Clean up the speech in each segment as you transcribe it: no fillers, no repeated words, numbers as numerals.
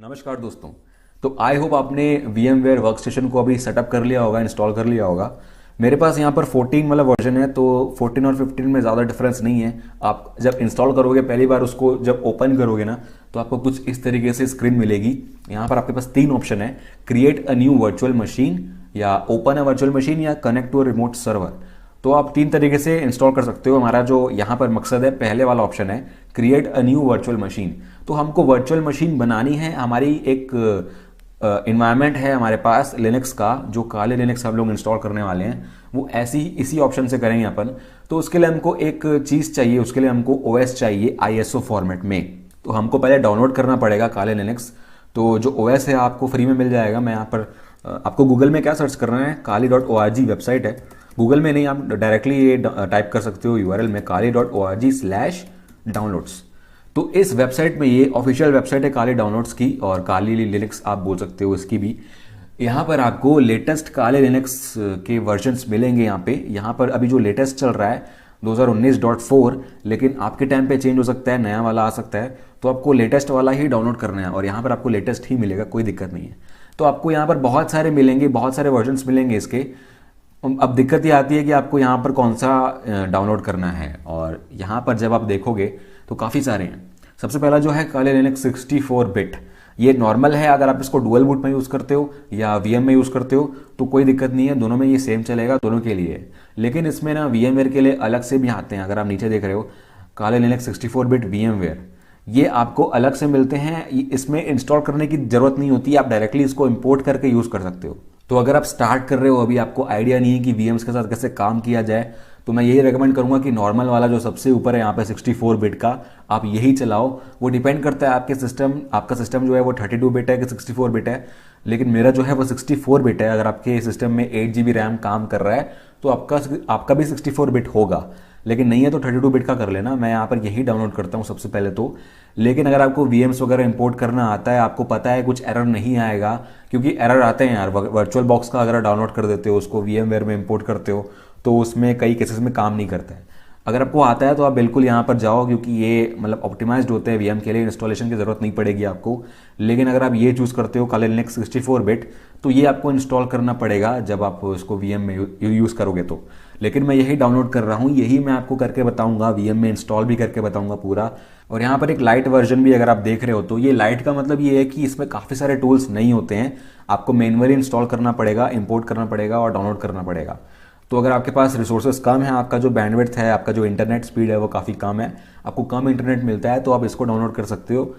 नमस्कार दोस्तों। तो आई होप आपने VMware वर्कस्टेशन को अभी सेटअप कर लिया होगा, इंस्टॉल कर लिया होगा। मेरे पास यहाँ पर 14 वाला वर्जन है, तो 14 और 15 में ज़्यादा डिफरेंस नहीं है। आप जब इंस्टॉल करोगे, पहली बार उसको जब ओपन करोगे ना, तो आपको कुछ इस तरीके से स्क्रीन मिलेगी। यहाँ पर आपके पास 3 ऑप्शन है, create a new virtual machine, या ओपन अ वर्चुअल मशीन, या connect to a remote server. तो आप 3 तरीके से इंस्टॉल कर सकते हो। हमारा जो यहाँ पर मकसद है, पहले वाला ऑप्शन है create a new virtual machine. तो हमको वर्चुअल मशीन बनानी है, हमारी एक इन्वायरमेंट है हमारे पास लिनक्स का, जो काले लिनक्स हम लोग इंस्टॉल करने वाले हैं, वो ऐसी इसी ऑप्शन से करेंगे अपन। तो उसके लिए हमको एक चीज़ चाहिए, उसके लिए हमको OS चाहिए ISO फॉर्मेट में। तो हमको पहले डाउनलोड करना पड़ेगा काले लिनक्स। तो जो OS है आपको फ्री में मिल जाएगा। मैं यहाँ पर आपको गूगल में क्या सर्च करना है, kali.org वेबसाइट है। गूगल में नहीं, आप डायरेक्टली ये टाइप कर सकते हो URL में kali.org/downloads। तो इस वेबसाइट में, ये ऑफिशियल वेबसाइट है काली डाउनलोड्स की, और काली लिनक्स आप बोल सकते हो इसकी भी। यहाँ पर आपको लेटेस्ट काले लिनक्स के वर्जन्स मिलेंगे। यहाँ पर अभी जो लेटेस्ट चल रहा है 2019.4, लेकिन आपके टाइम पे चेंज हो सकता है, नया वाला आ सकता है। तो आपको लेटेस्ट वाला ही डाउनलोड करना है, और यहाँ पर आपको लेटेस्ट ही मिलेगा, कोई दिक्कत नहीं है। तो आपको यहाँ पर बहुत सारे मिलेंगे, बहुत सारे वर्जन्स मिलेंगे इसके। अब दिक्कत ये आती है कि आपको यहाँ पर कौन सा डाउनलोड करना है, और यहाँ पर जब आप देखोगे तो काफ़ी सारे हैं। सबसे पहला जो है काले लिनक्स 64 बिट, ये नॉर्मल है। अगर आप इसको डुअल बूट में यूज़ करते हो या VM में यूज़ करते हो तो कोई दिक्कत नहीं है, दोनों में ये सेम चलेगा, दोनों के लिए। लेकिन इसमें ना VMware के लिए अलग से भी आते हैं। अगर आप नीचे देख रहे हो काले लिनक्स 64 बिट VMware, ये आपको अलग से मिलते हैं। इसमें इंस्टॉल करने की ज़रूरत नहीं होती, आप डायरेक्टली इसको इंपोर्ट करके यूज़ कर सकते हो। तो अगर आप स्टार्ट कर रहे हो, अभी आपको आइडिया नहीं है कि VMs के साथ कैसे काम किया जाए, तो मैं यही रेकमेंड करूंगा कि नॉर्मल वाला जो सबसे ऊपर है यहाँ पे 64 बिट का, आप यही चलाओ। वो डिपेंड करता है आपके सिस्टम, आपका सिस्टम जो है वो 32 बिट है कि 64 बिट है। लेकिन मेरा जो है वो 64 बिट है। अगर आपके सिस्टम में 8 GB रैम काम कर रहा है तो आपका भी 64 बिट होगा, लेकिन नहीं है तो 32 बिट का कर लेना। मैं यहाँ पर यही डाउनलोड करता हूँ सबसे पहले तो। लेकिन अगर आपको VMs वगैरह इंपोर्ट करना आता है, आपको पता है कुछ एरर नहीं आएगा, क्योंकि एरर आते हैं यार। वर्चुअल बॉक्स का अगर डाउनलोड कर देते हो, उसको VMware में इंपोर्ट करते हो, तो उसमें कई केसेस में काम नहीं करता है। अगर आपको आता है तो आप बिल्कुल यहाँ पर जाओ, क्योंकि ये मतलब ऑप्टिमाइज्ड होते हैं VM के लिए, इंस्टॉलेशन की ज़रूरत नहीं पड़ेगी आपको। लेकिन अगर आप ये चूज़ करते हो काले लिनक्स 64 बिट, तो ये आपको इंस्टॉल करना पड़ेगा जब आप इसको VM में यूज़ करोगे तो। लेकिन मैं यही डाउनलोड कर रहा हूँ, यही मैं आपको करके बताऊँगा, VM में इंस्टॉल भी करके बताऊँगा पूरा। और यहाँ पर एक लाइट वर्जन भी अगर आप देख रहे हो, तो ये लाइट का मतलब ये है कि इसमें काफ़ी सारे टूल्स नहीं होते हैं। आपको मैनुअली इंस्टॉल करना पड़ेगा, इंपोर्ट करना पड़ेगा और डाउनलोड करना पड़ेगा। तो अगर आपके पास रिसोर्सेज कम है, आपका जो बैंडविड्थ है, आपका जो इंटरनेट स्पीड है वो काफ़ी कम है, आपको कम इंटरनेट मिलता है, तो आप इसको डाउनलोड कर सकते हो।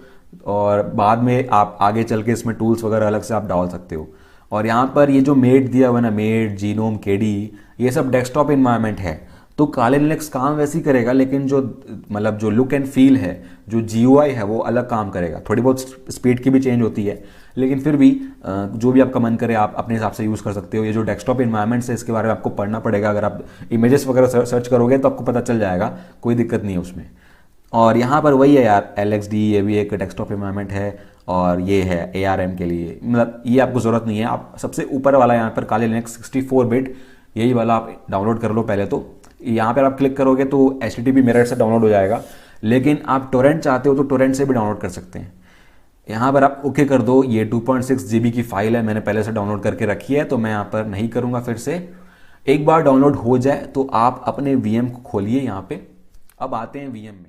और बाद में आप आगे चल के इसमें टूल्स वगैरह अलग से आप डाल सकते हो। और यहाँ पर ये जो मेड दिया हुआ ना, मेड, जीनोम, KDE, ये सब डेस्कटॉप इन्वायरमेंट है। तो काले लिनक्स काम वैसे ही करेगा, लेकिन जो मतलब जो लुक एंड फील है, जो GUI है, वो अलग काम करेगा। थोड़ी बहुत स्पीड की भी चेंज होती है, लेकिन फिर भी जो भी आपका मन करे आप अपने हिसाब से यूज़ कर सकते हो। ये जो डेस्कटॉप इन्वायरमेंट्स है, इसके बारे में आपको पढ़ना पड़ेगा। अगर आप इमेजेस वगैरह सर्च करोगे तो आपको पता चल जाएगा, कोई दिक्कत नहीं है उसमें। और यहाँ पर वही है यार, LXD, ये भी एक डेस्कटॉप इन्वायरमेंट है, और ये है ARM के लिए। मतलब ये आपको ज़रूरत नहीं है। आप सबसे ऊपर वाला यहाँ पर काले लिनक्स 64 बिट, यही वाला आप डाउनलोड कर लो पहले तो। यहाँ पर आप क्लिक करोगे तो HTTP मिरर से डाउनलोड हो जाएगा, लेकिन आप टोरेंट चाहते हो तो टोरेंट से भी डाउनलोड कर सकते हैं। यहाँ पर आप ओके कर दो। ये 2.6 GB की फाइल है, मैंने पहले से डाउनलोड करके रखी है, तो मैं यहाँ पर नहीं करूँगा फिर से। एक बार डाउनलोड हो जाए तो आप अपने VM को खोलिए यहाँ पे। अब आते हैं VM में।